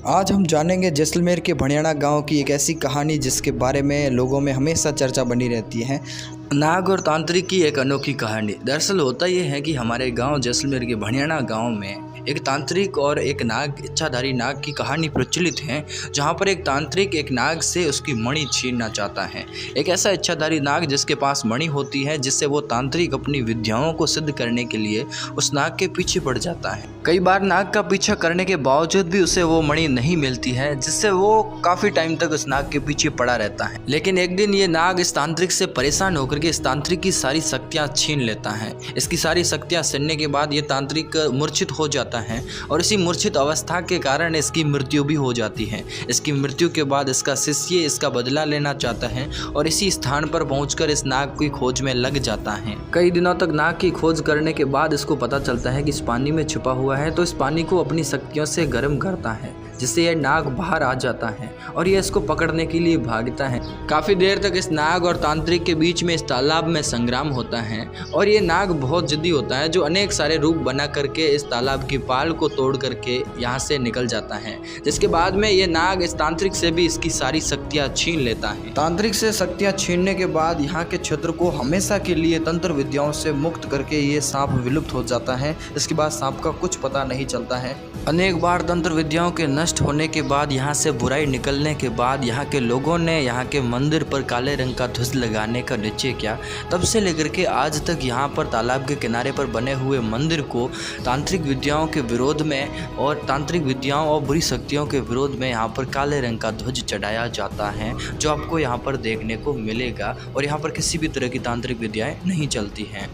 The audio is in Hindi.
आज हम जानेंगे जैसलमेर के भणियाना गांव की एक ऐसी कहानी जिसके बारे में लोगों में हमेशा चर्चा बनी रहती है। नाग और तांत्रिक की एक अनोखी कहानी। दरअसल होता यह है कि हमारे गांव जैसलमेर के भणियाना गांव में एक तांत्रिक और एक नाग, इच्छाधारी नाग की कहानी प्रचलित है, जहां पर एक तांत्रिक एक नाग से उसकी मणि छीनना चाहता है। एक ऐसा इच्छाधारी नाग जिसके पास मणि होती है, जिससे वो तांत्रिक अपनी विद्याओं को सिद्ध करने के लिए उस नाग के पीछे पड़ जाता है। कई बार नाग का पीछा करने के बावजूद भी उसे वो मणि नहीं मिलती है, जिससे वो काफी टाइम तक उस नाग के पीछे पड़ा रहता है। लेकिन एक दिन ये नाग इस तांत्रिक से परेशान होकर के इस तांत्रिक की सारी शक्तियां छीन लेता है। इसकी सारी शक्तियां छीनने के बाद ये तांत्रिक मूर्छित हो जाता है और इसी मूर्छित अवस्था के कारण इसकी मृत्यु भी हो जाती है। इसकी मृत्यु के बाद इसका शिष्य इसका बदला लेना चाहता है और इसी स्थान पर पहुंचकर इस नाग की खोज में लग जाता है। कई दिनों तक नाग की खोज करने के बाद इसको पता चलता है कि इस पानी में छुपा हुआ है, तो इस पानी को अपनी शक्तियों से गर्म करता है, जिससे यह नाग बाहर आ जाता है और यह इसको पकड़ने के लिए भागता है। काफी देर तक इस नाग और तांत्रिक के बीच में इस तालाब में संग्राम होता है और ये नाग बहुत जिद्दी होता है, जो अनेक सारे रूप बना करके इस तालाब की पाल को तोड़ करके यहाँ से निकल जाता है। जिसके बाद में ये नाग इस तांत्रिक से भी इसकी सारी शक्तियाँ छीन लेता है। तांत्रिक से शक्तियां छीनने के बाद यहाँ के क्षेत्र को हमेशा के लिए तंत्र विद्याओं से मुक्त करके ये सांप विलुप्त हो जाता है। इसके बाद सांप का कुछ पता नहीं चलता है। अनेक बार तंत्र विद्याओं के नष्ट होने के बाद, यहाँ से बुराई निकलने के बाद, यहाँ के लोगों ने यहाँ के मंदिर पर काले रंग का ध्वज लगाने का निश्चय किया। तब से लेकर के आज तक यहाँ पर तालाब के किनारे पर बने हुए मंदिर को तांत्रिक विद्याओं के विरोध में और तांत्रिक विद्याओं और बुरी शक्तियों के विरोध में यहाँ पर काले रंग का ध्वज चढ़ाया जाता है, जो आपको यहाँ पर देखने को मिलेगा। और यहाँ पर किसी भी तरह की तांत्रिक विद्याएं नहीं चलती हैं।